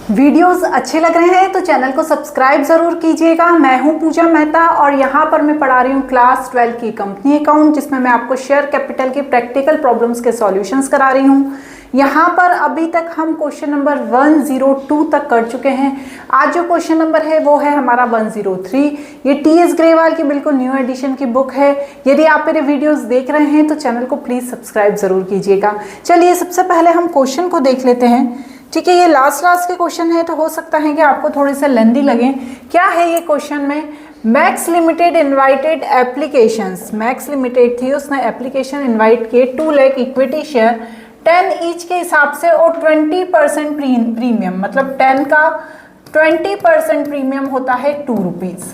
Videos अच्छे लग रहे हैं तो चैनल को सब्सक्राइब जरूर कीजिएगा। मैं हूं पूजा मेहता और यहां पर मैं पढ़ा रही हूं क्लास 12 की कंपनी अकाउंट, जिसमें मैं आपको शेयर कैपिटल की प्रैक्टिकल प्रॉब्लम्स के सॉल्यूशंस करा रही हूं। यहां पर अभी तक हम क्वेश्चन नंबर 102 तक कर चुके हैं। आज जो क्वेश्चन नंबर है वो है हमारा 103। ये टी.एस. ग्रेवाल की बिल्कुल न्यू एडिशन की बुक है। यदि आप मेरे वीडियोस देख रहे हैं तो चैनल को प्लीज सब्सक्राइब जरूर कीजिएगा। चलिए सबसे पहले हम क्वेश्चन को देख लेते हैं। ठीक है, ये लास्ट के क्वेश्चन है तो हो सकता है कि आपको थोड़े से लेंदी लगे। क्या है ये क्वेश्चन में? Max limited invited applications, max limited थी, उसने एप्लीकेशन इनवाइट किए 2 लाख इक्विटी शेयर 10 ईच के हिसाब से और 20% प्रीमियम, मतलब 10 का 20% प्रीमियम होता है 2 रुपीज़।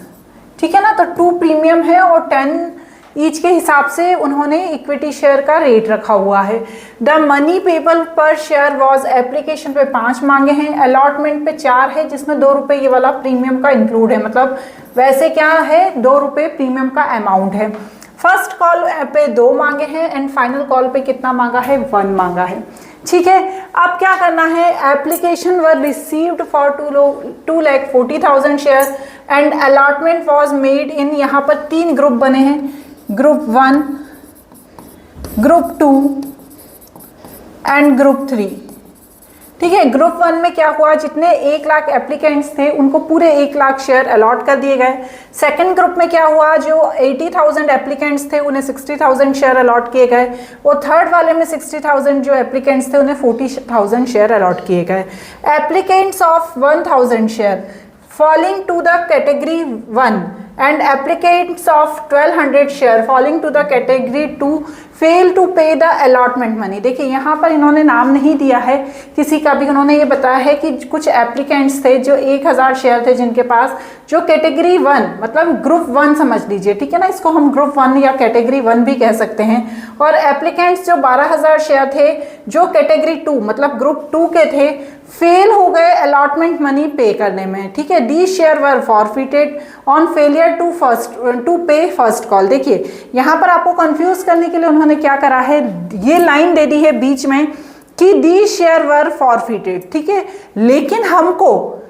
ठीक है ना, तो 2 प्रीमियम है और 10 ईच के हिसाब से उन्होंने इक्विटी शेयर का रेट रखा हुआ है। द मनी पेबल पर शेयर वॉज, एप्लीकेशन पे 5 मांगे हैं, अलॉटमेंट पे 4 है, जिसमें 2 रुपये ये वाला प्रीमियम का इंक्लूड है, मतलब वैसे क्या है 2 रुपये प्रीमियम का अमाउंट है। फर्स्ट कॉल पे 2 मांगे हैं एंड फाइनल कॉल पे कितना मांगा है? 1 मांगा है। ठीक है, अब क्या करना है? Application were received for 2,40,000 share and allotment was made in, यहाँ पर 3 ग्रुप बने हैं, ग्रुप 1, ग्रुप 2 एंड ग्रुप 3। ठीक है, ग्रुप 1 में क्या हुआ? जितने 1 लाख एप्लीकेंट्स थे उनको पूरे 1 लाख शेयर अलॉट कर दिए गए। सेकंड ग्रुप में क्या हुआ? जो 80,000 एप्लीकेंट्स थे उन्हें 60,000 शेयर अलॉट किए गए और थर्ड वाले में 60,000 जो एप्लीकेंट्स थे उन्हें 40,000 शेयर अलॉट किए गए। Applicants of 1,000 share falling to the category 1 and applicants of 1,200 share falling to the category 2 fail to pay the allotment money। देखिए यहाँ पर इन्होंने नाम नहीं दिया है किसी का भी, उन्होंने ये बताया है कि कुछ एप्लीकेंट्स थे जो 1,000 शेयर थे जिनके पास, जो कैटेगरी 1 मतलब ग्रुप 1 समझ लीजिए। ठीक है ना, इसको हम ग्रुप 1 या कैटेगरी 1 भी कह सकते हैं। और एप्लीकेंट्स जो 12,000 शेयर थे जो कैटेगरी 2 मतलब ग्रुप 2 के थे, फेल हो गए अलॉटमेंट मनी पे करने में। ठीक है, the share were forfeited on failure to pay first call. देखिए यहाँ पर आपको कंफ्यूज करने के लिए उन्होंने क्या करा है, ये लाइन दे दी है बीच में कि दी शेयर वर फॉरफिटेड। ठीक है, लेकिन हमको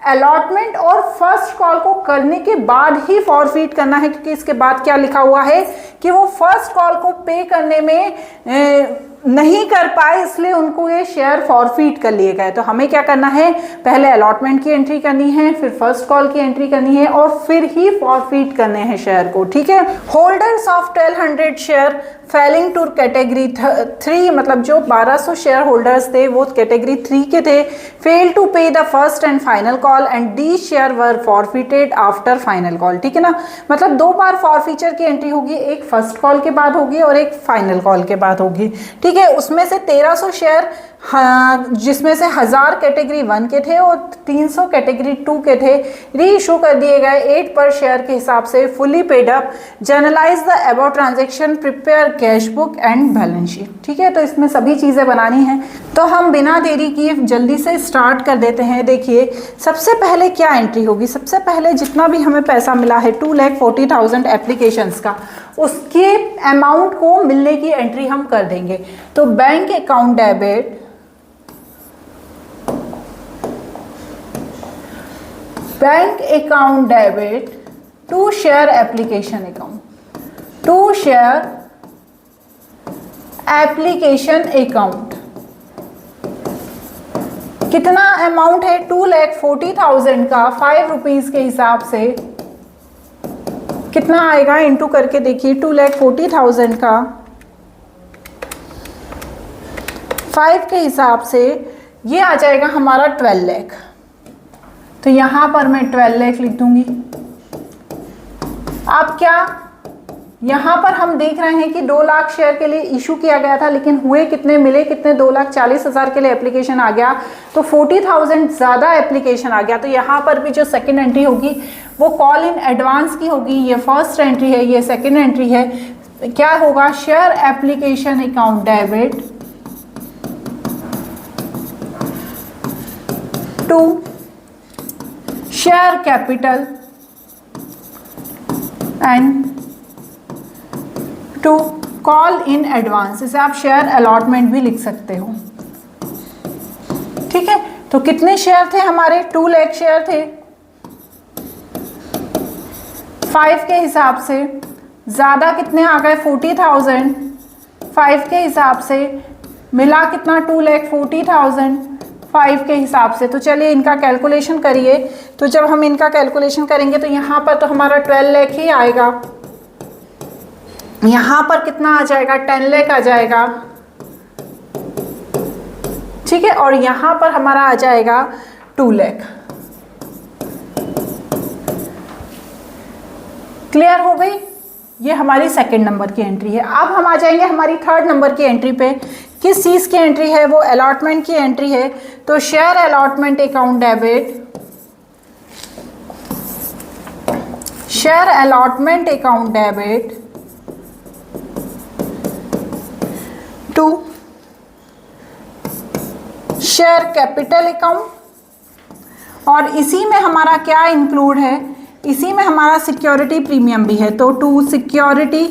अलॉटमेंट और फर्स्ट कॉल को करने के बाद ही फॉरफिट करना है, क्योंकि इसके बाद क्या लिखा हुआ है कि वो फर्स्ट कॉल को पे करने में नहीं कर पाए, इसलिए उनको ये शेयर फॉरफिट कर लिए गए। तो हमें क्या करना है? पहले अलॉटमेंट की एंट्री करनी है, फिर फर्स्ट कॉल की एंट्री करनी है और फिर ही फॉरफिट करने हैं शेयर को। ठीक है, holders of 1,200 share failing to category 3, मतलब जो 1200 शेयर होल्डर्स थे वो कैटेगरी 3 के थे, फेल टू पे the first and final call and the share were forfeited after final call. ठीक है ना, मतलब 2 बार फॉरफीचर की एंट्री होगी, एक फर्स्ट कॉल के बाद होगी और एक फाइनल कॉल के बाद होगी। ठीक है, उसमें से 1300 शेयर जिसमें से 1000 कैटेगरी 1 के थे और 300 कैटेगरी 2 के थे, री इशू कर दिए गए 8 पर शेयर के हिसाब से, fully paid up, generalized the about transaction, prepare cash book and balance sheet. ठीक है, तो इसमें सभी चीज़ें बनानी हैं, तो हम बिना देरी किए जल्दी से स्टार्ट कर देते हैं। देखिए सबसे पहले क्या एंट्री होगी? सबसे पहले जितना भी हमें पैसा मिला है 2,40,000 एप्लीकेशंस का, उसके अमाउंट को मिलने की एंट्री हम कर देंगे। तो bank account debit, bank account debit to share application account, to share application account. कितना अमाउंट है? 2,40,000 का 5 रुपीज के हिसाब से कितना आएगा? इंटू करके देखिए, 2,40,000 का 5 के हिसाब से ये आ जाएगा हमारा 12 लाख। तो यहां पर मैं 12 लाख लिख दूंगी। अब क्या यहां पर हम देख रहे हैं कि 2 लाख शेयर के लिए इशू किया गया था, लेकिन हुए कितने? मिले कितने? 2,40,000 के लिए एप्लीकेशन आ गया, तो 40,000 ज़्यादा एप्लीकेशन आ गया। तो यहाँ पर भी जो सेकंड एंट्री होगी वो कॉल इन एडवांस की होगी। ये फर्स्ट एंट्री है, ये सेकंड एंट्री है। क्या होगा? Share application account debit to share capital and to call in advance. इसे आप शेयर अलॉटमेंट भी लिख सकते हो। ठीक है, तो कितने शेयर थे हमारे? 2 लाख शेयर थे। 5 के हिसाब से ज़्यादा कितने आ गए? 40,000। 5 के हिसाब से मिला कितना? 2,40,000 5 के हिसाब से। तो चलिए इनका कैलकुलेशन करिए। तो जब हम इनका कैलकुलेशन करेंगे तो यहाँ पर तो हमारा 12 लाख ही आएगा, यहाँ पर कितना आ जाएगा? 10 लाख आ जाएगा, ठीक है, और यहाँ पर हमारा आ जाएगा 2 लाख। क्लियर हो गई? ये हमारी सेकंड नंबर की एंट्री है। अब हम आ जाएंगे हमारी थर्ड नंबर की एंट्री पे। किस चीज़ की एंट्री है? वो अलॉटमेंट की एंट्री है। तो share allotment account debit, share allotment account debit to share capital account, और इसी में हमारा क्या इंक्लूड है? इसी में हमारा सिक्योरिटी प्रीमियम भी है। तो टू सिक्योरिटी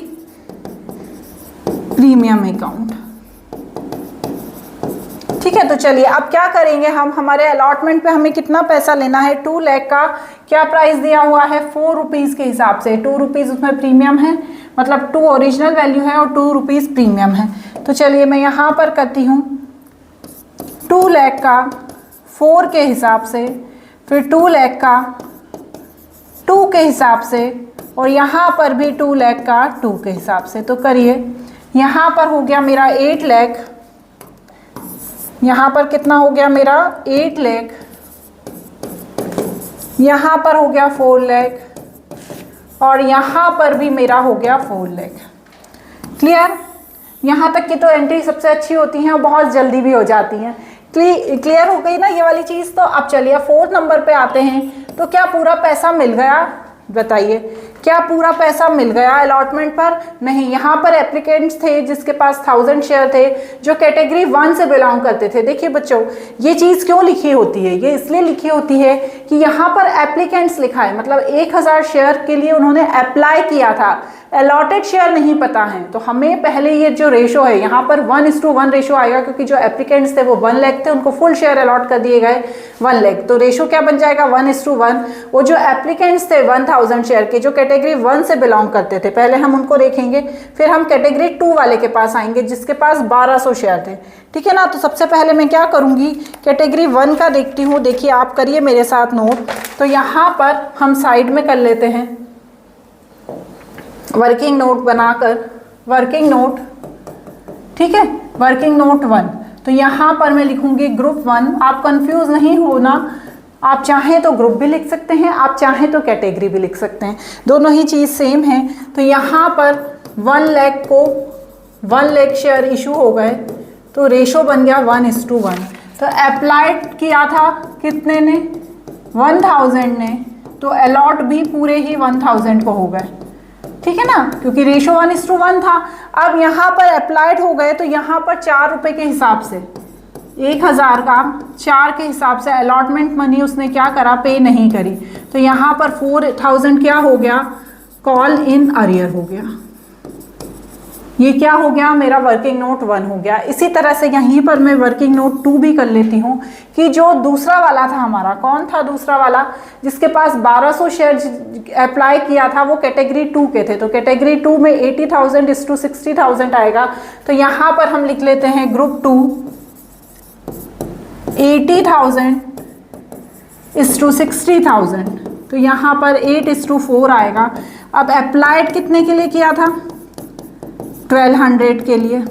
प्रीमियम अकाउंट, ठीक है। तो चलिए अब क्या करेंगे हम, हमारे अलॉटमेंट पे हमें कितना पैसा लेना है? 2 लाख का क्या प्राइस दिया हुआ है? 4 रुपीज़ के हिसाब से। 2 रुपीज़ उसमें प्रीमियम है, मतलब 2 ओरिजिनल वैल्यू है और 2 रुपीज़ प्रीमियम है। तो चलिए मैं यहाँ पर करती हूँ 2 लाख का 4 के हिसाब से, फिर 2 लाख का 2 के हिसाब से, और यहाँ पर भी 2 लाख का 2 के हिसाब से। तो करिए, यहाँ पर हो गया मेरा 8 लाख, यहाँ पर कितना हो गया मेरा? 8 लाख, यहाँ पर हो गया 4 लाख, और यहाँ पर भी मेरा हो गया 4 लाख। क्लियर? यहाँ तक की तो एंट्री सबसे अच्छी होती हैं और बहुत जल्दी भी हो जाती हैं। क्लियर हो गई ना ये वाली चीज़? तो अब चलिए 4th नंबर पे आते हैं। तो क्या पूरा पैसा मिल गया? बताइए, क्या पूरा पैसा मिल गया अलॉटमेंट पर? नहीं, यहाँ पर एप्लीकेंट्स थे जिसके पास 1000 शेयर थे, जो कैटेगरी 1 से बिलोंग करते थे। देखिए बच्चों, ये चीज़ क्यों लिखी होती है? ये इसलिए लिखी होती है कि यहाँ पर एप्लीकेंट्स लिखा है, मतलब 1000 शेयर के लिए उन्होंने अप्लाई किया था, अलॉटेड शेयर नहीं पता है। तो हमें पहले ये जो रेशो है यहाँ पर 1:1 रेशो आएगा, क्योंकि जो एप्लीकेंट्स थे वो 1 लाख थे, उनको फुल शेयर अलॉट कर दिए गए 1 लाख। तो रेशो क्या बन जाएगा? 1:1। वो जो एप्लीकेंट्स थे 1000 शेयर के, जो कैटेगरी 1 से बिलोंग करते थे, पहले हम उनको देखेंगे, फिर हम कैटेगरी 2 वाले के पास आएंगे जिसके पास 1200 शेयर थे। ठीक है ना? तो सबसे पहले मैं क्या करूँगी, कैटेगरी 1 का देखती हूँ। देखिए आप करिए मेरे साथ नोट। तो यहाँ पर हम साइड में कर लेते हैं वर्किंग नोट बनाकर, वर्किंग नोट, ठीक है, वर्किंग नोट 1। तो यहाँ पर मैं लिखूंगी ग्रुप 1। आप कंफ्यूज नहीं होना, आप चाहें तो ग्रुप भी लिख सकते हैं, आप चाहें तो कैटेगरी भी लिख सकते हैं, दोनों ही चीज़ सेम है। तो यहाँ पर 1 लाख को 1 लाख शेयर इशू हो गए, तो रेशो बन गया 1:1। तो अप्लाइड किया था कितने ने? 1000 ने, तो अलॉट भी पूरे ही 1000 को हो गए, ठीक है ना, क्योंकि रेशो 1:1 था। अब यहाँ पर अप्लाइड हो गए, तो यहाँ पर 4 रुपये के हिसाब से, 1000 का 4 के हिसाब से अलॉटमेंट मनी उसने क्या करा? पे नहीं करी। तो यहाँ पर 4000 क्या हो गया? कॉल इन अरियर हो गया। ये क्या हो गया? मेरा वर्किंग नोट 1 हो गया। इसी तरह से यहीं पर मैं वर्किंग नोट 2 भी कर लेती हूँ कि जो दूसरा वाला था हमारा, कौन था दूसरा वाला? जिसके पास 1200 शेयर अप्लाई किया था, वो कैटेगरी 2 के थे। तो कैटेगरी 2 में 80,000:60,000 आएगा। तो यहाँ पर हम लिख लेते हैं ग्रुप 2 80,000:60,000। तो यहाँ पर 8:4 आएगा। अब अप्लाइड कितने के लिए किया था? 1200 के लिए।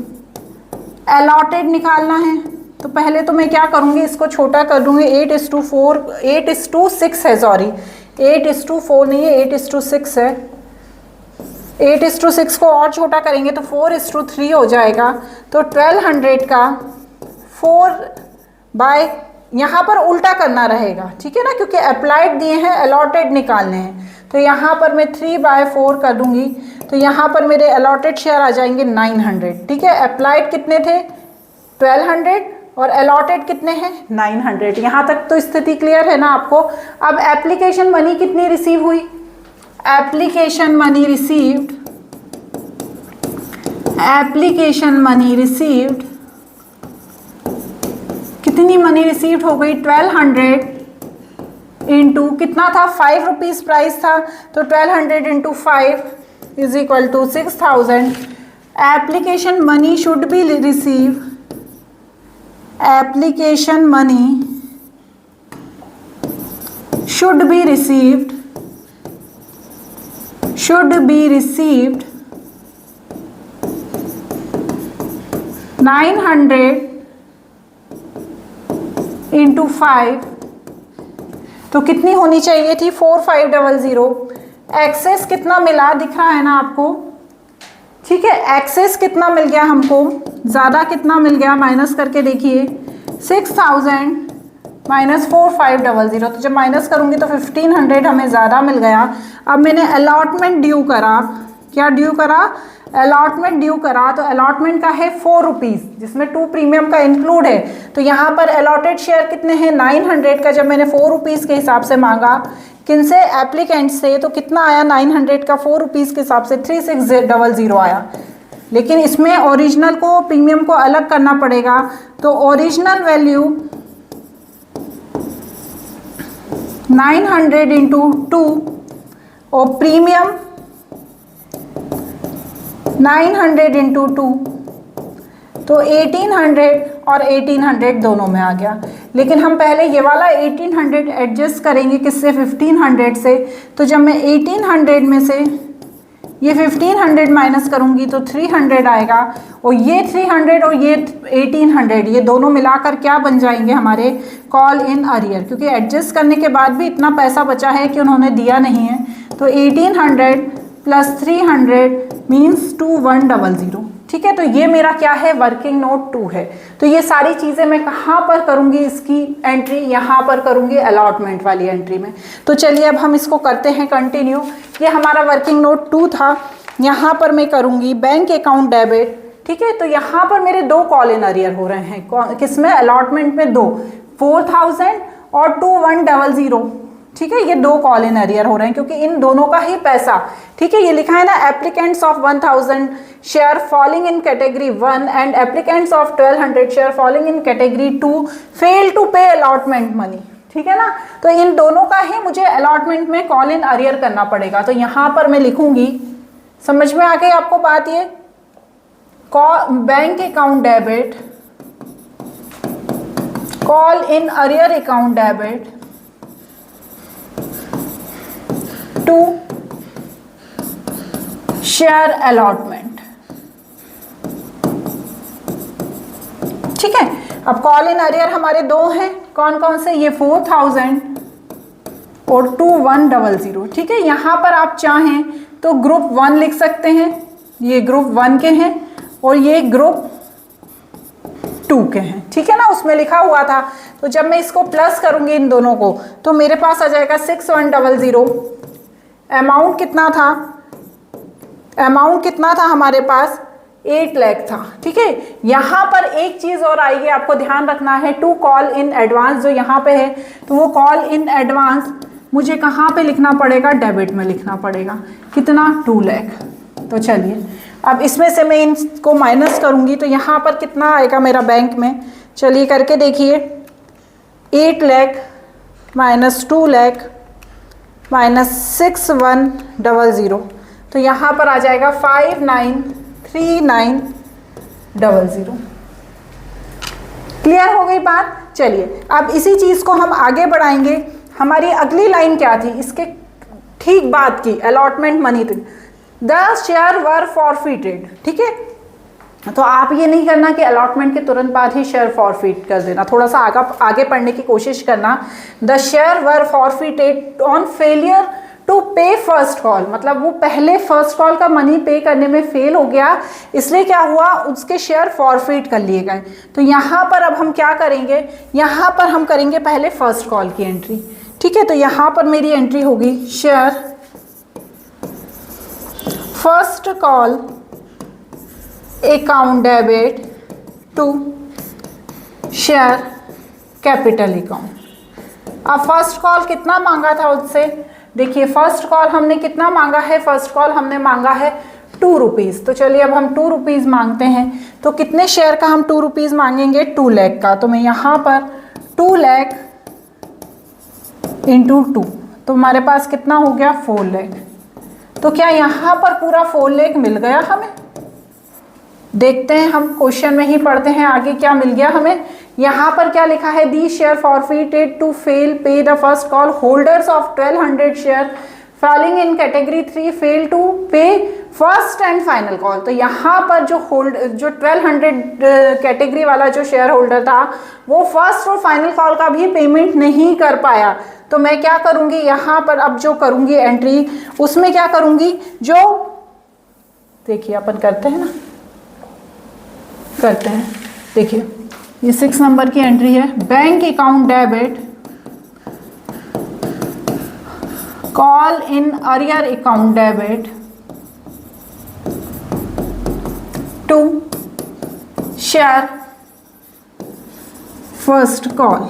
अलॉटेड निकालना है, तो पहले तो मैं क्या करूँगी, इसको छोटा कर दूँगी। 8:6 है, सॉरी 8:4 नहीं है, 8:6 है। 8:6 को और छोटा करेंगे तो 4:3 हो जाएगा। तो 1200 का 4 बाय, यहाँ पर उल्टा करना रहेगा, ठीक है ना, क्योंकि अप्लाइड दिए हैं, अलॉटेड निकालने हैं। तो यहाँ पर मैं 3/4 कर दूँगी। तो यहाँ पर मेरे अलॉटेड शेयर आ जाएंगे 900, ठीक है। अप्लाइड कितने थे? 1200, और अलॉटेड कितने हैं? 900। यहाँ तक तो स्थिति क्लियर है ना आपको? अब एप्लीकेशन मनी कितनी रिसीव हुई? Application money received, application money received कितनी मनी रिसीव्ड हो गई 1200 इंटू कितना था 5 रुपीज़ प्राइस था, तो 1200 into 5 is equal to 6000। Application money should be receive, application money should be received 900 into 5, तो कितनी होनी चाहिए थी 4500। एक्सेस कितना मिला दिख रहा है ना आपको, ठीक है, एक्सेस कितना मिल गया हमको, ज़्यादा कितना मिल गया, माइनस करके देखिए 6000 माइनस 4500, तो जब माइनस करूंगी तो 1500 हमें ज़्यादा मिल गया। अब मैंने अलॉटमेंट ड्यू करा, क्या ड्यू करा, अलॉटमेंट ड्यू करा, तो अलॉटमेंट का है 4 रुपीज़ जिसमें 2 प्रीमियम का इंक्लूड है, तो यहाँ पर अलॉटेड शेयर कितने हैं 900 का, जब मैंने 4 रुपीज़ के हिसाब से मांगा किनसे, एप्लीकेंट से, तो कितना आया 900 का 4 रुपीज़ के हिसाब से 3600 आया। लेकिन इसमें ओरिजिनल को प्रीमियम को अलग करना पड़ेगा, तो ओरिजिनल वैल्यू 900 इंटू 2 और प्रीमियम 900 इंटू 2, तो 1800 और 1800 दोनों में आ गया। लेकिन हम पहले ये वाला 1800 एडजस्ट करेंगे किससे, 1500 से, तो जब मैं 1800 में से ये 1500 माइनस करूंगी तो 300 आएगा, और ये 300 और ये 1800 ये दोनों मिलाकर क्या बन जाएंगे हमारे, कॉल इन अरियर, क्योंकि एडजस्ट करने के बाद भी इतना पैसा बचा है कि उन्होंने दिया नहीं है। तो 1800 प्लस 300 मीन्स 2100, ठीक है। तो ये मेरा क्या है, वर्किंग नोट 2 है। तो ये सारी चीज़ें मैं कहाँ पर करूँगी इसकी एंट्री, यहाँ पर करूँगी अलॉटमेंट वाली एंट्री में। तो चलिए अब हम इसको करते हैं कंटिन्यू। ये हमारा वर्किंग नोट 2 था, यहाँ पर मैं करूँगी बैंक अकाउंट डेबिट, ठीक है। तो यहाँ पर मेरे 2 कॉल इन अरियर हो रहे हैं, किसमें, अलॉटमेंट में 2, 4000 और 2100, ठीक है। ये 2 कॉल इन अरियर हो रहे हैं क्योंकि इन दोनों का ही पैसा, ठीक है। ये लिखा है ना, applicants of 1000 share falling in category 1 and applicants of 1200 share falling in category 2 fail to pay allotment money, ठीक है ना। तो इन दोनों का ही मुझे अलॉटमेंट में कॉल इन अरियर करना पड़ेगा। तो यहाँ पर मैं लिखूंगी, समझ में आ गई आपको बात, ये bank account debit, call in arrear account debit to share allotment, ठीक है। अब कॉल इन अरियर हमारे 2 हैं, कौन कौन से, ये 4000 और 2100, ठीक है। यहाँ पर आप चाहें तो ग्रुप 1 लिख सकते हैं, ये ग्रुप 1 के हैं और ये ग्रुप 2 के हैं, ठीक है ना, उसमें लिखा हुआ था। तो जब मैं इसको प्लस करूंगी इन दोनों को तो मेरे पास आ जाएगा 6100। अमाउंट कितना था, अमाउंट कितना था हमारे पास, 8 लाख था, ठीक है। यहाँ पर एक चीज़ और आएगी, आपको ध्यान रखना है, टू कॉल इन एडवांस जो यहाँ पे है, तो वो कॉल इन एडवांस मुझे कहाँ पे लिखना पड़ेगा, डेबिट में लिखना पड़ेगा, कितना, 2 लाख। तो चलिए अब इसमें से मैं इनको माइनस करूँगी तो यहाँ पर कितना आएगा मेरा बैंक में, चलिए करके देखिए, 8 लाख माइनस 2 लाख माइनस 6100, तो यहाँ पर आ जाएगा 593900। क्लियर हो गई बात। चलिए अब इसी चीज़ को हम आगे बढ़ाएंगे। हमारी अगली लाइन क्या थी, इसके ठीक बात की, अलॉटमेंट मनी थी, द शेयर वर फॉरफिटेड, ठीक है। तो आप ये नहीं करना कि अलॉटमेंट के तुरंत बाद ही शेयर फॉरफिट कर देना, थोड़ा सा आगे पढ़ने की कोशिश करना। The share were forfeited on failure to pay first call, मतलब वो पहले फर्स्ट कॉल का मनी पे करने में फेल हो गया, इसलिए क्या हुआ, उसके शेयर फॉरफिट कर लिए गए। तो यहाँ पर अब हम क्या करेंगे, यहाँ पर हम करेंगे पहले फर्स्ट कॉल की एंट्री, ठीक है। तो यहाँ पर मेरी एंट्री होगी share first call account debit to share capital account. अब फर्स्ट कॉल कितना मांगा था उससे, देखिए फर्स्ट कॉल हमने कितना मांगा है, फर्स्ट कॉल हमने मांगा है टू रुपीज़। तो चलिए अब हम 2 रुपीज़ मांगते हैं, तो कितने शेयर का हम 2 रुपीज़ मांगेंगे? 2 लाख का। तो मैं यहाँ पर 2 लाख इंटू 2, तो हमारे पास कितना हो गया? 4 लाख। तो क्या यहाँ पर पूरा 4 लाख मिल गया हमें? देखते हैं, हम क्वेश्चन में ही पढ़ते हैं आगे क्या मिल गया हमें। यहाँ पर क्या लिखा है? The share forfeited to fail pay the first call holders of 1200 share falling in category 3 fail to pay first and final call. तो यहाँ पर जो 1200 कैटेगरी वाला जो शेयर होल्डर था वो फर्स्ट और फाइनल कॉल का भी पेमेंट नहीं कर पाया। तो मैं क्या करूँगी यहाँ पर, अब जो करूँगी एंट्री, उसमें क्या करूँगी, जो देखिए अपन करते हैं ना, करते हैं, देखिए ये 6 नंबर की एंट्री है। Bank account debit call in arrear account debit to share first call.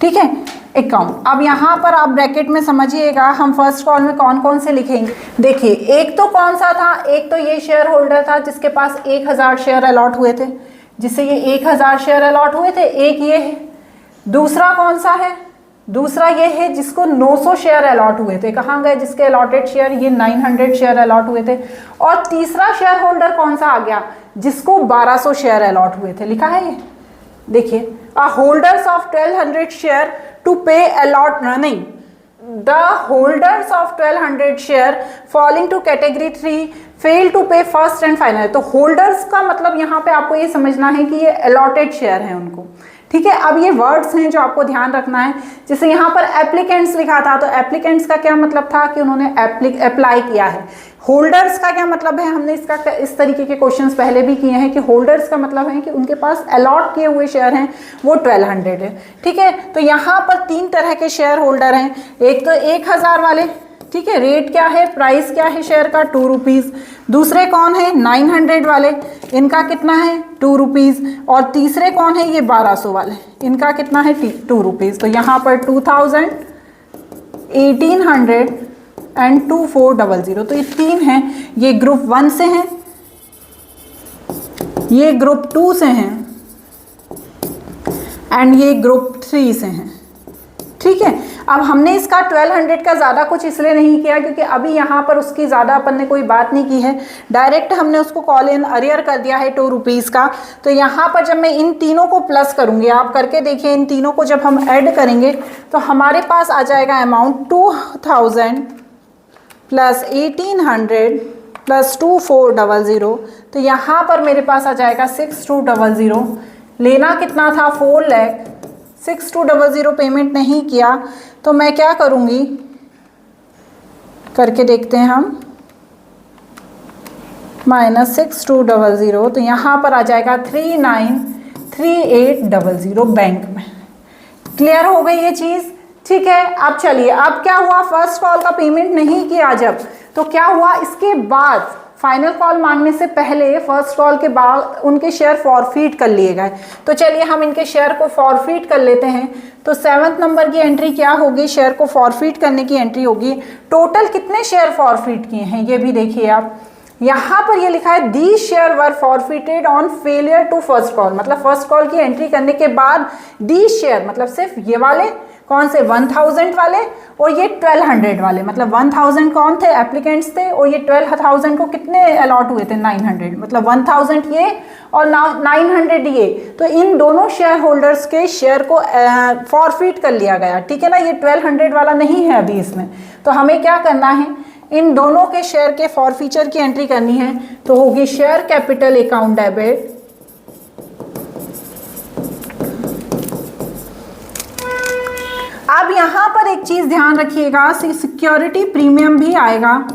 ठीक है, अकाउंट। अब यहाँ पर आप ब्रैकेट में समझिएगा हम फर्स्ट कॉल में कौन कौन से लिखेंगे। देखिए एक तो कौन सा था, एक तो ये शेयर होल्डर था जिसके पास 1000 शेयर अलॉट हुए थे, जिससे ये 1000 शेयर अलॉट हुए थे, एक ये है। दूसरा कौन सा है? दूसरा ये है जिसको 900 शेयर अलॉट हुए थे। कहाँ गए जिसके अलॉटेड शेयर? ये 900 शेयर अलॉट हुए थे। और तीसरा शेयर होल्डर कौन सा आ गया? जिसको 1200 शेयर अलॉट हुए थे। लिखा है ये, देखिए, holders of 1200 share to pay allot, नहीं, the holders of 1200 share falling to category 3 fail to pay first and final. तो होल्डर्स का मतलब यहाँ पे आपको ये समझना है कि ये अलॉटेड शेयर है उनको। ठीक है, अब ये वर्ड्स हैं जो आपको ध्यान रखना है। जैसे यहाँ पर एप्लीकेंट्स लिखा था, तो एप्लीकेंट्स का क्या मतलब था कि उन्होंने अप्लाई किया है। होल्डर्स का क्या मतलब है? हमने इसका इस तरीके के क्वेश्चंस पहले भी किए हैं कि होल्डर्स का मतलब है कि उनके पास अलॉट किए हुए शेयर हैं, वो 1200 है। ठीक है, तो यहाँ पर 3 तरह के शेयर होल्डर हैं। एक तो 1000 वाले, ठीक है, रेट क्या है, प्राइस क्या है शेयर का? 2 रुपीज़। दूसरे कौन है? 900 वाले, इनका कितना है? 2 रुपीज़। और तीसरे कौन है? ये 1200 वाले, इनका कितना है? 2 रुपीज़। तो यहाँ पर 2000, 1800 एंड 2400। तो ये 3 हैं। ये ग्रुप 1 से हैं, ये ग्रुप 2 से हैं एंड ये ग्रुप 3 से हैं। ठीक है, अब हमने इसका 1200 का ज़्यादा कुछ इसलिए नहीं किया क्योंकि अभी यहाँ पर उसकी ज़्यादा अपन ने कोई बात नहीं की है, डायरेक्ट हमने उसको कॉल इन अरियर कर दिया है 2 रुपीज़ का। तो यहाँ पर जब मैं इन तीनों को प्लस करूँगी, आप करके देखिए, इन तीनों को जब हम ऐड करेंगे तो हमारे पास आ जाएगा अमाउंट 2000 प्लस 1800 प्लस 2400। तो यहाँ पर मेरे पास आ जाएगा 6200। लेना कितना था? 4 लाख। 6200 पेमेंट नहीं किया तो मैं क्या करूँगी, करके देखते हैं हम, माइनस 6200। तो यहाँ पर आ जाएगा 393800 बैंक में। क्लियर हो गई ये चीज़? ठीक है, अब चलिए, अब क्या हुआ, फर्स्ट कॉल का पेमेंट नहीं किया जब, तो क्या हुआ, इसके बाद फाइनल कॉल मांगने से पहले फर्स्ट कॉल के बाद उनके शेयर फॉरफीट कर लिए गए। तो चलिए हम इनके शेयर को फॉरफीट कर लेते हैं। तो 7 नंबर की एंट्री क्या होगी, शेयर को फॉरफीट करने की एंट्री होगी। टोटल कितने शेयर फॉरफीट किए हैं ये भी देखिए आप, यहाँ पर ये लिखा है the share were forfeited on failure to first call, मतलब फर्स्ट कॉल की एंट्री करने के बाद दी शेयर मतलब सिर्फ ये वाले कौन से 1000 वाले और ये 1200 वाले, मतलब 1000 कौन थे, एप्लीकेंट्स थे, और ये 12000 को कितने अलॉट हुए थे 900, मतलब 1000 ये और 900 ये। तो इन दोनों शेयर होल्डर्स के शेयर को फॉरफिट कर लिया गया। ठीक है ना, ये 1200 वाला नहीं है अभी इसमें। तो हमें क्या करना है, इन दोनों के शेयर के फॉरफीचर की एंट्री करनी है। तो होगी शेयर कैपिटल अकाउंट डेबिट अब यहां पर एक चीज ध्यान रखिएगा, सिक्योरिटी प्रीमियम भी आएगा।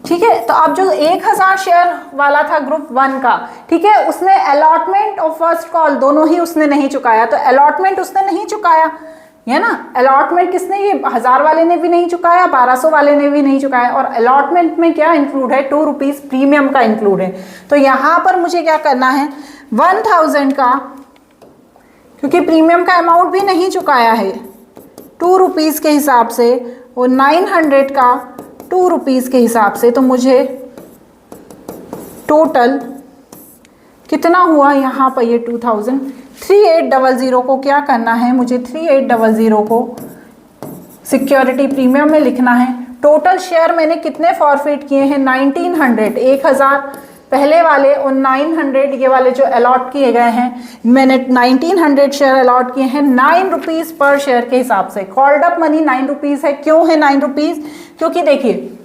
ठीक है, तो अब जो 1000 शेयर वाला था ग्रुप 1 का, ठीक है, उसने अलॉटमेंट और फर्स्ट कॉल दोनों ही उसने नहीं चुकाया। तो अलॉटमेंट उसने नहीं चुकाया है ना, अलॉटमेंट किसने, ये 1000 वाले ने भी नहीं चुकाया, 1200 वाले ने भी नहीं चुकाया। और अलॉटमेंट में क्या इंक्लूड है, 2 रुपीज़ प्रीमियम का इंक्लूड है। तो यहाँ पर मुझे क्या करना है, 1000 का, क्योंकि प्रीमियम का अमाउंट भी नहीं चुकाया है 2 रुपीज़ के हिसाब से, और 900 का 2 रुपीज़ के हिसाब से, तो मुझे टोटल कितना हुआ यहाँ पर, ये 2000, 3800 को क्या करना है मुझे, 3800 को सिक्योरिटी प्रीमियम में लिखना है। टोटल शेयर मैंने कितने फॉरफिट किए हैं, 1900, 1000 पहले वाले और 900 ये वाले जो अलॉट किए गए हैं, मैंने 1900 शेयर अलॉट किए हैं 9 रुपीज़ पर शेयर के हिसाब से। कॉल्ड अप मनी 9 रुपीज़ है। क्यों है 9 रुपीज़? क्योंकि देखिए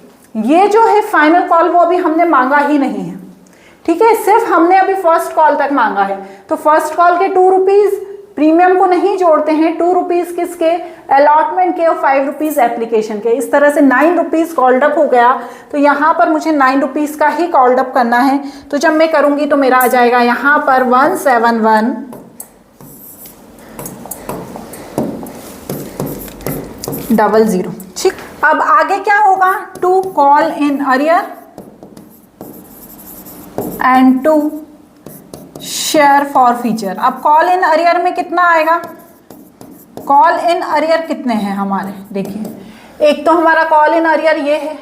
ये जो है फाइनल कॉल वो अभी हमने मांगा ही नहीं है, ठीक है, सिर्फ हमने अभी फर्स्ट कॉल तक मांगा है। तो फर्स्ट कॉल के 2 रुपीज़ प्रीमियम को नहीं जोड़ते हैं, 2 रुपीज़ किसके, अलॉटमेंट के, और 5 रुपीज़ एप्लीकेशन के। इस तरह से 9 रुपीज़ कॉल्ड अप हो गया। तो यहाँ पर मुझे 9 रुपीज़ का ही कॉल्ड अप करना है। तो जब मैं करूँगी तो मेरा आ जाएगा यहाँ पर 17100। ठीक, अब आगे क्या होगा, to call in arrear and to share forfeiture. अब कॉल इन अरियर में कितना आएगा, कॉल इन अरियर कितने हैं हमारे, देखिए एक तो हमारा कॉल इन अरियर ये है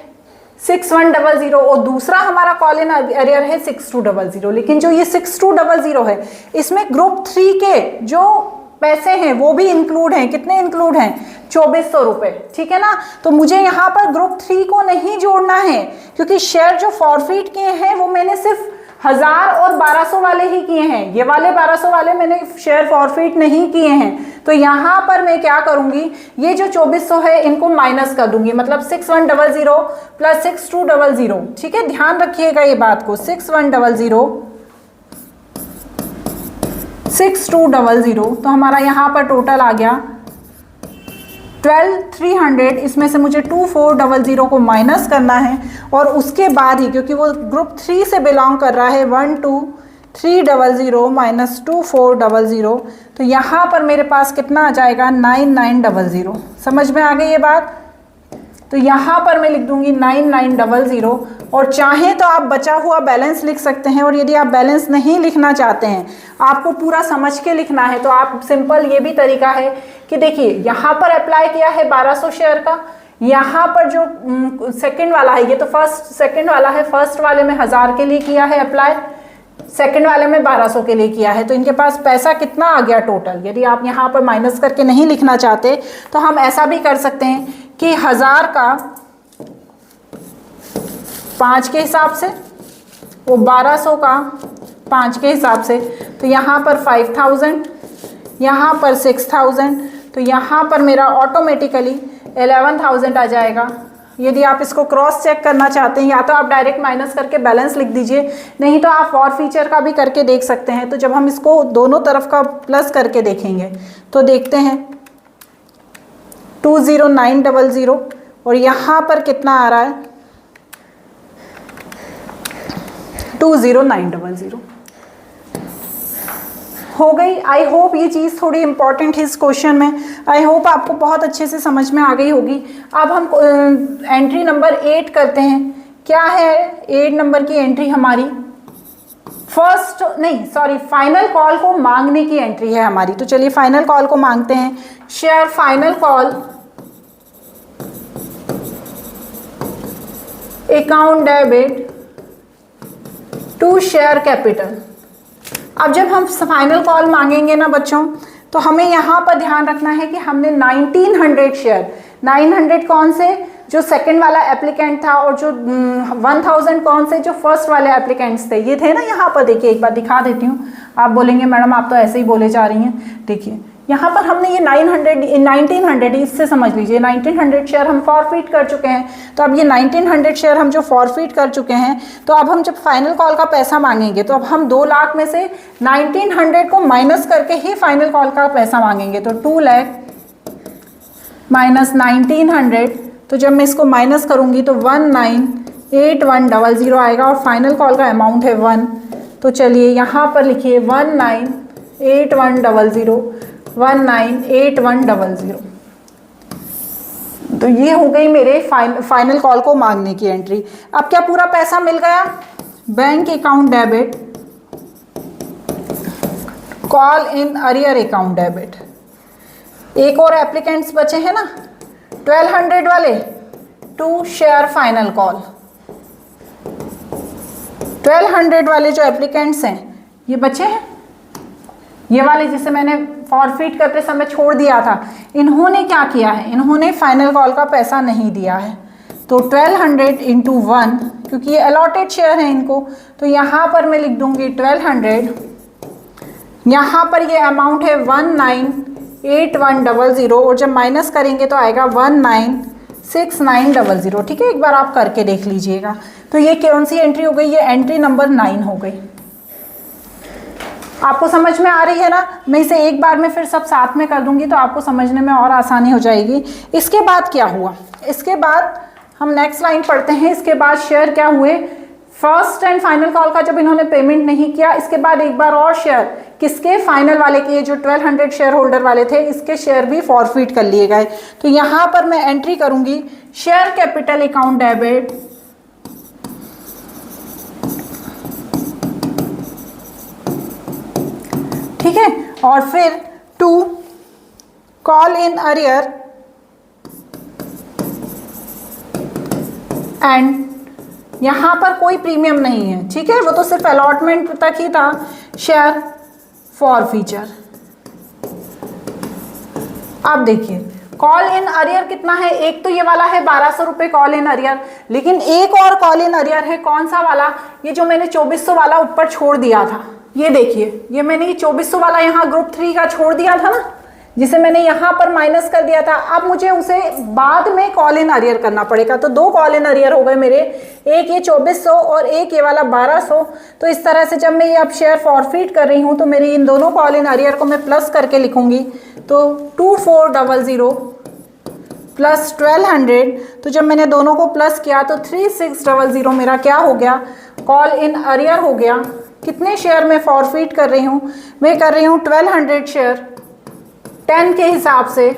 6100 और दूसरा हमारा कॉल इन अरियर है 6200। लेकिन जो ये 6200 है इसमें ग्रुप 3 के जो पैसे हैं वो भी इंक्लूड हैं। कितने इंक्लूड हैं, 2400 रुपये, ठीक है ना। तो मुझे यहाँ पर ग्रुप 3 को नहीं जोड़ना है, क्योंकि शेयर जो फॉरफिट किए हैं वो मैंने सिर्फ 1000 और 1200 वाले ही किए हैं। ये वाले 1200 वाले मैंने शेयर फॉरफिट नहीं किए हैं। तो यहाँ पर मैं क्या करूँगी, ये जो 2400 है इनको माइनस कर दूंगी, मतलब 6100 प्लस 6200, ठीक है, ध्यान रखिएगा ये बात को। 6200 तो हमारा यहाँ पर टोटल आ गया 12300। इसमें से मुझे 2400 को माइनस करना है, और उसके बाद ही, क्योंकि वो ग्रुप 3 से बिलोंग कर रहा है, 12300 माइनस 2400, तो यहाँ पर मेरे पास कितना आ जाएगा, 9900। समझ में आ गई ये बात। तो यहाँ पर मैं लिख दूंगी 9900, और चाहें तो आप बचा हुआ बैलेंस लिख सकते हैं, और यदि आप बैलेंस नहीं लिखना चाहते हैं, आपको पूरा समझ के लिखना है, तो आप सिंपल ये भी तरीका है कि देखिए यहाँ पर अप्लाई किया है 1200 शेयर का, यहाँ पर जो सेकंड वाला है, ये तो सेकंड वाला है, फर्स्ट वाले में 1000 के लिए किया है अप्लाई, सेकंड वाले में 1200 के लिए किया है। तो इनके पास पैसा कितना आ गया टोटल। यदि आप यहाँ पर माइनस करके नहीं लिखना चाहते तो हम ऐसा भी कर सकते हैं कि 1000 का 5 के हिसाब से, वो 1200 का 5 के हिसाब से, तो यहाँ पर 5000, यहाँ पर 6000, तो यहाँ पर मेरा ऑटोमेटिकली 11000 आ जाएगा। यदि आप इसको क्रॉस चेक करना चाहते हैं, या तो आप डायरेक्ट माइनस करके बैलेंस लिख दीजिए, नहीं तो आप फॉर फीचर का भी करके देख सकते हैं। तो जब हम इसको दोनों तरफ का प्लस करके देखेंगे तो देखते हैं 20900, और यहाँ पर कितना आ रहा है 20900 हो गई। आई होप ये चीज़ थोड़ी इंपॉर्टेंट है इस क्वेश्चन में, आई होप आपको बहुत अच्छे से समझ में आ गई होगी। अब हम एंट्री नंबर 8 करते हैं। क्या है 8 नंबर की एंट्री हमारी, फाइनल कॉल को मांगने की एंट्री है हमारी। तो चलिए फाइनल कॉल को मांगते हैं। Share final call account debit to share capital. अब जब हम फाइनल कॉल मांगेंगे ना बच्चों, तो हमें यहाँ पर ध्यान रखना है कि हमने 1900 शेयर, 900 कौन से, जो सेकंड वाला एप्लीकेंट था, और जो 1000 कौन से, जो फर्स्ट वाले एप्लीकेंट्स थे, ये थे ना। यहाँ पर देखिए, एक बार दिखा देती हूँ। आप बोलेंगे मैडम आप तो ऐसे ही बोले जा रही हैं। देखिए यहाँ पर हमने ये 1900, इससे समझ लीजिए 1900 शेयर हम फॉरफिट कर चुके हैं। तो अब ये 1900 शेयर हम जो फॉरफिट कर चुके हैं, तो अब हम जब फाइनल कॉल का पैसा मांगेंगे, तो अब हम 2 लाख में से 1900 को माइनस करके ही फाइनल कॉल का पैसा मांगेंगे। तो 2 लाख माइनस 1900, तो जब मैं इसको माइनस करूँगी तो 198100 आएगा, और फाइनल कॉल का अमाउंट है 1। तो चलिए यहाँ पर लिखिए 198100, 198100। तो ये हो गई मेरे फाइनल कॉल को मांगने की एंट्री। अब क्या पूरा पैसा मिल गया, bank account debit, call in arrear account debit. एक और एप्लीकेंट्स बचे हैं ना 1200 वाले, टू शेयर फाइनल कॉल। 1200 वाले जो एप्लीकेंट्स हैं ये बचे हैं, ये वाले जिसे मैंने फॉरफिट करते समय छोड़ दिया था, इन्होंने क्या किया है, इन्होंने फाइनल कॉल का पैसा नहीं दिया है। तो 1200 इंटू 1, क्योंकि ये अलॉटेड शेयर है इनको, तो यहाँ पर मैं लिख दूंगी 1200, यहाँ पर ये अमाउंट है 198100 और जब माइनस करेंगे तो आएगा 196900। ठीक है, एक बार आप करके देख लीजिएगा। तो ये कौन सी एंट्री हो गई, ये एंट्री नंबर 9 हो गई। आपको समझ में आ रही है ना? मैं इसे एक बार में फिर सब साथ में कर दूंगी तो आपको समझने में और आसानी हो जाएगी। इसके बाद क्या हुआ, इसके बाद हम नेक्स्ट लाइन पढ़ते हैं। इसके बाद शेयर क्या हुए, फर्स्ट एंड फाइनल कॉल का जब इन्होंने पेमेंट नहीं किया, इसके बाद एक बार और शेयर किसके, फाइनल वाले के, जो 1200 शेयर होल्डर वाले थे, इसके शेयर भी फॉरफिट कर लिए गए। तो यहां पर मैं एंट्री करूंगी शेयर कैपिटल अकाउंट डेबिट, ठीक है, और फिर to call in arrear and यहां पर कोई प्रीमियम नहीं है, ठीक है, वो तो सिर्फ अलॉटमेंट तक ही था, शेयर फॉर फीचर। अब देखिए कॉल इन अरियर कितना है, एक तो ये वाला है 1200 रुपये कॉल इन अरियर, लेकिन एक और कॉल इन अरियर है, कौन सा वाला, ये जो मैंने 2400 वाला ऊपर छोड़ दिया था, ये देखिए, ये मैंने 2400 वाला यहाँ ग्रुप 3 का छोड़ दिया था ना, जिसे मैंने यहाँ पर माइनस कर दिया था। अब मुझे उसे बाद में कॉल इन अरियर करना पड़ेगा, तो दो कॉल इन अरियर हो गए मेरे, एक ये 2400 और एक ये वाला 1200। तो इस तरह से जब मैं ये अब शेयर फॉरफिट कर रही हूँ तो मेरी इन दोनों कॉल इन अरियर को मैं प्लस करके लिखूंगी। तो 2400 प्लस 1200, तो जब मैंने दोनों को प्लस किया तो 3600 मेरा क्या हो गया, कॉल इन अरियर हो गया। कितने शेयर मैं फॉरफिट कर रही हूँ, मैं कर रही हूँ 1200 शेयर 10 के हिसाब से,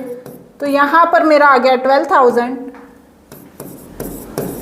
तो यहाँ पर मेरा आ गया 12,000,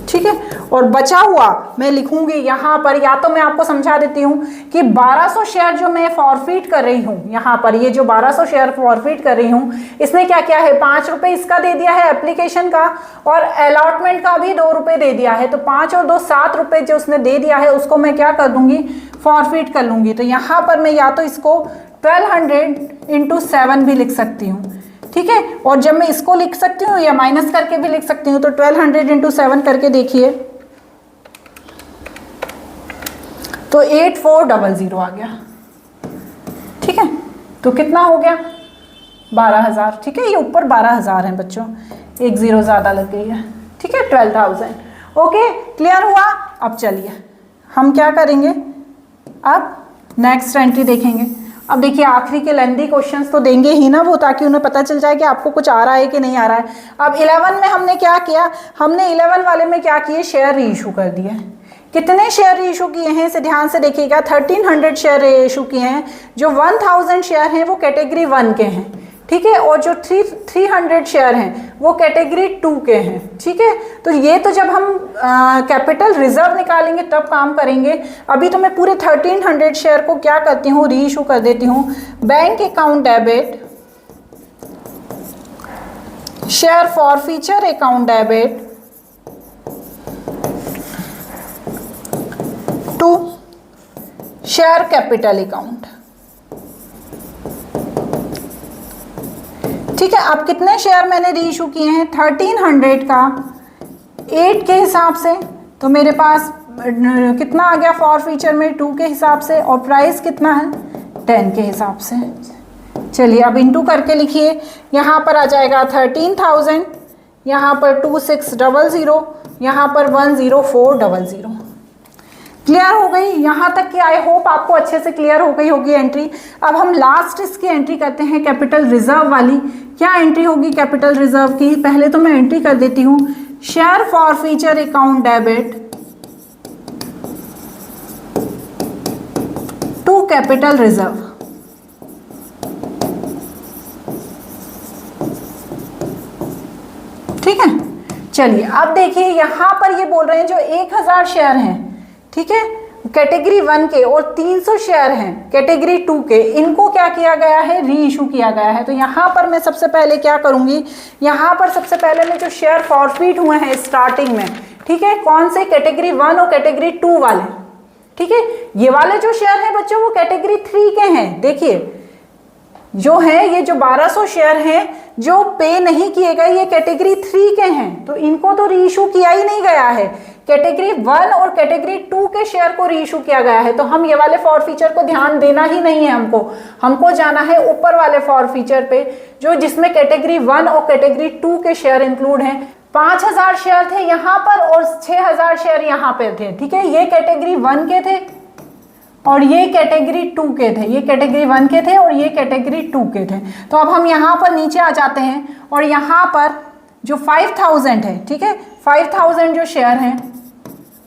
ठीक है। और बचा हुआ मैं लिखूंगी यहाँ पर, या तो मैं आपको समझा देती हूँ कि 1200 शेयर जो मैं फॉरफिट कर रही हूँ, यहाँ पर ये जो 1200 शेयर फॉरफिट कर रही हूँ, इसने क्या किया है, 5 रुपये इसका दे दिया है एप्लीकेशन का, और अलॉटमेंट का भी 2 रुपये दे दिया है। तो 5 और 2 7 रुपये जो उसने दे दिया है उसको मैं क्या कर दूंगी, फॉरफिट कर लूंगी। तो यहाँ पर मैं या तो इसको 1200 इंटू 7 भी लिख सकती हूँ, ठीक है, और जब मैं इसको लिख सकती हूँ या माइनस करके भी लिख सकती हूँ। तो 1200 इंटू 7 करके देखिए तो 8400 आ गया, ठीक है। तो कितना हो गया, 12,000, ठीक है, ये ऊपर 12,000 है बच्चों, एक जीरो ज़्यादा लग गई है, ठीक है, 12,000। ओके, क्लियर हुआ। अब चलिए हम क्या करेंगे, अब नेक्स्ट एंट्री देखेंगे। अब देखिए आखिरी के लेंदी क्वेश्चंस तो देंगे ही ना वो, ताकि उन्हें पता चल जाए कि आपको कुछ आ रहा है कि नहीं आ रहा है। अब 11 में हमने क्या किया, हमने 11 वाले में क्या किए, शेयर री इशू कर दिए। कितने शेयर री इशू किए हैं इसे ध्यान से देखिएगा, 1300 शेयर री इशू किए हैं। जो 1000 शेयर हैं वो कैटेगरी 1 के हैं, ठीक है, और जो 300 शेयर हैं वो कैटेगरी 2 के हैं, ठीक है। तो ये तो जब हम कैपिटल रिजर्व निकालेंगे तब काम करेंगे। अभी तो मैं पूरे 1300 शेयर को क्या करती हूँ, री इशू कर देती हूँ। Bank account debit, share forfeiture account debit to share capital account, ठीक है। अब कितने शेयर मैंने री इशू किए हैं, 1300 का 8 के हिसाब से, तो मेरे पास कितना आ गया फॉर फीचर में 2 के हिसाब से, और प्राइस कितना है 10 के हिसाब से। चलिए अब इंटू करके लिखिए, यहाँ पर आ जाएगा 13,000, यहाँ पर 2600, यहाँ पर 10400। क्लियर हो गई यहाँ तक कि आई होप आपको अच्छे से क्लियर हो गई होगी एंट्री। अब हम लास्ट इसकी एंट्री करते हैं कैपिटल रिजर्व वाली। क्या एंट्री होगी कैपिटल रिजर्व की, पहले तो मैं एंट्री कर देती हूँ, share forfeiture account debit to capital reserve, ठीक है। चलिए अब देखिए यहाँ पर ये बोल रहे हैं जो 1000 शेयर हैं, ठीक है, कैटेगरी 1 के और 300 शेयर हैं कैटेगरी 2 के, इनको क्या किया गया है, री इशू किया गया है। तो यहाँ पर मैं सबसे पहले क्या करूँगी, यहाँ पर सबसे पहले मैं जो शेयर फॉरफिट हुए हैं स्टार्टिंग में, ठीक है, कौन से, कैटेगरी 1 और कैटेगरी 2 वाले, ठीक है। ये वाले जो शेयर हैं बच्चों वो कैटेगरी 3 के हैं। देखिए जो है ये जो 1200 शेयर हैं जो पे नहीं किए गए ये कैटेगरी 3 के हैं, तो इनको तो री इशू किया ही नहीं गया है। कैटेगरी 1 और कैटेगरी 2 के शेयर को री इशू किया गया है, तो हम ये वाले फॉरफीचर को ध्यान देना ही नहीं है। हमको जाना है ऊपर वाले फॉरफीचर पे जो जिसमें कैटेगरी 1 और कैटेगरी 2 के शेयर इंक्लूड हैं। 5000 शेयर थे यहाँ पर और 6000 शेयर यहाँ पे थे, ठीक है। ये कैटेगरी 1 के थे और ये कैटेगरी 2 के थे, ये कैटेगरी 1 के थे और ये कैटेगरी 2 के थे। तो अब हम यहाँ पर नीचे आ जाते हैं और यहाँ पर जो 5000 है, ठीक है, 5000 जो शेयर हैं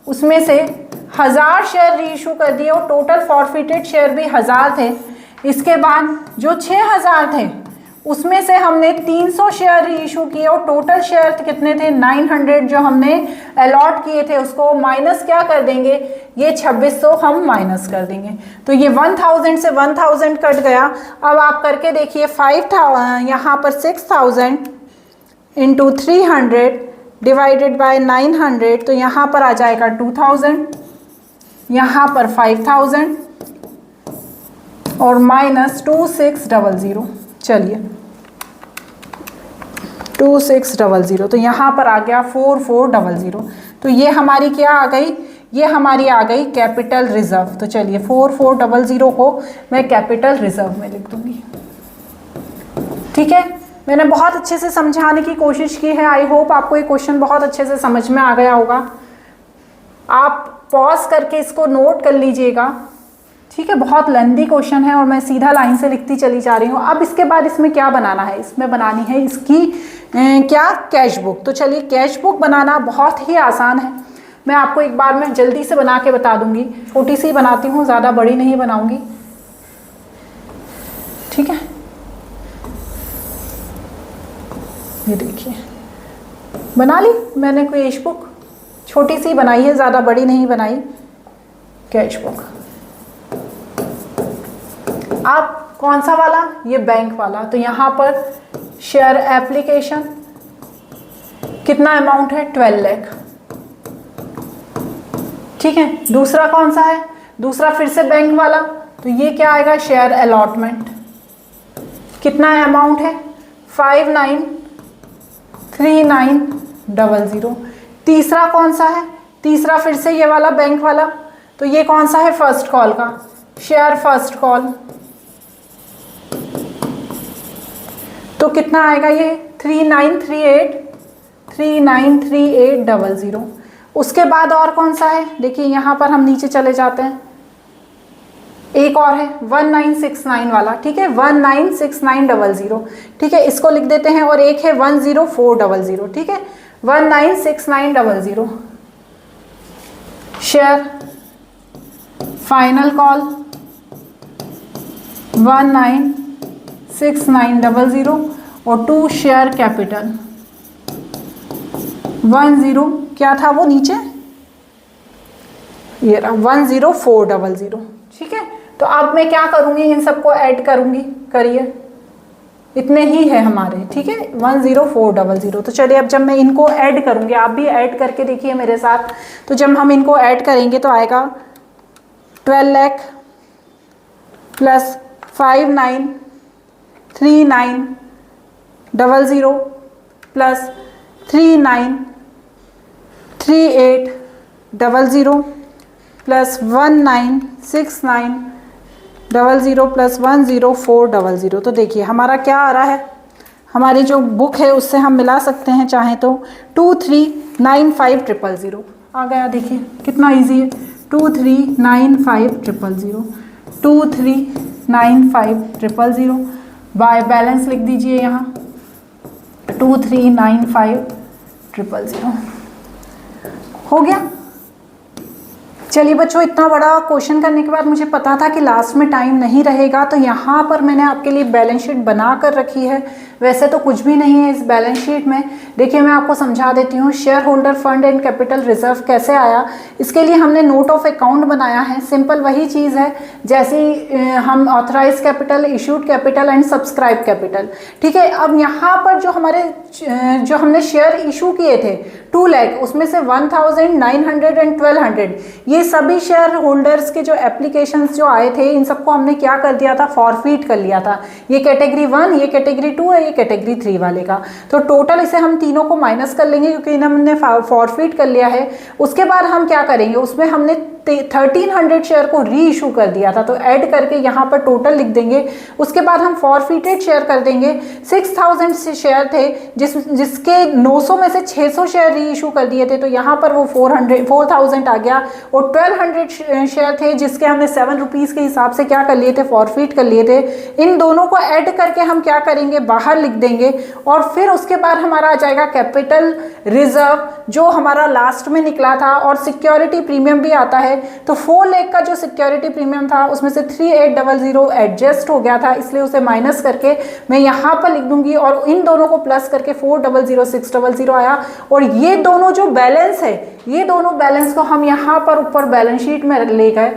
उसमें से 1000 शेयर री इशू कर दिए और टोटल फॉरफिटेड शेयर भी 1000 थे। इसके बाद जो 6000 थे उसमें से हमने 300 शेयर री इशू किए और टोटल शेयर कितने थे, 900 जो हमने अलॉट किए थे उसको माइनस क्या कर देंगे, ये 2600 हम माइनस कर देंगे। तो ये 1000 से 1000 कट गया। अब आप करके देखिए 5000 यहाँ पर 6000 इंटू 300 डिवाइडेड बाय 900, तो यहाँ पर आ जाएगा 2000, यहाँ पर 5000 और माइनस 2600। चलिए 2600, तो यहाँ पर आ गया 4400। तो ये हमारी क्या आ गई, ये हमारी आ गई कैपिटल रिजर्व। तो चलिए 4400 को मैं कैपिटल रिजर्व में लिख दूंगी, ठीक है। मैंने बहुत अच्छे से समझाने की कोशिश की है। आई होप आपको ये क्वेश्चन बहुत अच्छे से समझ में आ गया होगा। आप पॉज करके इसको नोट कर लीजिएगा, ठीक है। बहुत लेंथी क्वेश्चन है और मैं सीधा लाइन से लिखती चली जा रही हूँ। अब इसके बाद इसमें क्या बनाना है, इसमें बनानी है इसकी क्या, कैश बुक। तो चलिए कैश बुक बनाना बहुत ही आसान है। मैं आपको एक बार मैं जल्दी से बना के बता दूंगी। छोटी सी बनाती हूँ, ज़्यादा बड़ी नहीं बनाऊंगी, ठीक है। ये देखिए बना ली मैंने कैश बुक, छोटी सी बनाई है, ज़्यादा बड़ी नहीं बनाई कैश बुक। आप कौन सा वाला, ये बैंक वाला। तो यहाँ पर शेयर एप्लीकेशन कितना अमाउंट है, 12 लाख, ठीक है। दूसरा कौन सा है, दूसरा फिर से बैंक वाला, तो ये क्या आएगा, शेयर अलॉटमेंट, कितना अमाउंट है, 593900। तीसरा कौन सा है, तीसरा फिर से ये वाला बैंक वाला, तो ये कौन सा है, फर्स्ट कॉल का, शेयर फर्स्ट कॉल, तो कितना आएगा ये 393800। उसके बाद और कौन सा है, देखिए यहाँ पर हम नीचे चले जाते हैं, एक और है 1969 वाला, ठीक है, 196900, ठीक है, इसको लिख देते हैं। और एक है 10400, ठीक है, 196900 शेयर फाइनल कॉल 196900 और 2 शेयर कैपिटल 10 क्या था वो नीचे, ये रहा 10400, ठीक है। तो अब मैं क्या करूंगी, इन सबको ऐड करूंगी, करिए, इतने ही है हमारे, ठीक है, 10400। तो चलिए अब जब मैं इनको ऐड करूंगी, आप भी ऐड करके देखिए मेरे साथ। तो जब हम इनको ऐड करेंगे तो आएगा 12 lakh plus 593900 plus 393800 plus 196900 plus 10400। तो देखिए हमारा क्या आ रहा है, हमारी जो बुक है उससे हम मिला सकते हैं चाहें तो 2395000 आ गया। देखिए कितना इजी है, 2395000 2395000 बाय बैलेंस लिख दीजिए यहाँ 2395000 हो गया। चलिए बच्चों, इतना बड़ा क्वेश्चन करने के बाद मुझे पता था कि लास्ट में टाइम नहीं रहेगा, तो यहाँ पर मैंने आपके लिए बैलेंस शीट बना कर रखी है। वैसे तो कुछ भी नहीं है इस बैलेंस शीट में। देखिए मैं आपको समझा देती हूँ share holder fund and capital reserve कैसे आया। इसके लिए हमने नोट ऑफ अकाउंट बनाया है। सिंपल वही चीज़ है जैसे हम authorize capital, issued capital and subscribe capital. ठीक है, अब यहाँ पर जो हमने शेयर इशू किए थे 2 लाख, उसमें से 1900 एंड 1200 ये सभी शेयर होल्डर्स के जो एप्लीकेशंस जो आए थे, इन सबको हमने क्या कर दिया था, फॉरफीट कर लिया था। ये कैटेगरी 1, ये कैटेगरी 2 है, ये कैटेगरी 3 वाले का। तो टोटल इसे हम तीनों को माइनस कर लेंगे क्योंकि इन्हें हमने फॉरफीट कर लिया है। उसके बाद हम क्या करेंगे, उसमें हमने 1300 शेयर को री इशू कर दिया था, तो ऐड करके यहाँ पर टोटल लिख देंगे। उसके बाद हम फॉरफिटेड शेयर कर देंगे। 6000 शेयर थे जिसके 900 में से 600 शेयर री इशू कर दिए थे, तो यहाँ पर वो 4000 आ गया। और 1200 शेयर थे जिसके हमने 7 रुपीज़ के हिसाब से क्या कर लिए थे, फॉरफिट कर लिए थे। इन दोनों को ऐड करके हम क्या करेंगे, बाहर लिख देंगे। और फिर उसके बाद हमारा आ जाएगा कैपिटल रिजर्व जो हमारा लास्ट में निकला था, और सिक्योरिटी प्रीमियम भी आता है। तो 4 लाख का जो सिक्योरिटी प्रीमियम था उसमें से 3800 एडजस्ट हो गया था, इसलिए उसे माइनस करके मैं यहाँ पर लिख दूंगी और इन दोनों को प्लस करके 400600 आया। और ये दोनों जो बैलेंस है, ये दोनों बैलेंस को हम यहाँ पर ऊपर बैलेंस शीट में ले गए।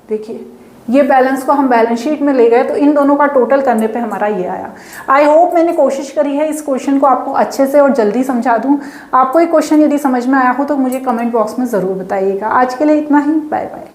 देखिए ये बैलेंस को हम बैलेंस शीट में ले गए, तो इन दोनों का टोटल करने पे हमारा ये आया। आई होप मैंने कोशिश करी है इस क्वेश्चन को आपको अच्छे से और जल्दी समझा दूं। आपको ये क्वेश्चन यदि समझ में आया हो तो मुझे कमेंट बॉक्स में ज़रूर बताइएगा। आज के लिए इतना ही, बाय बाय।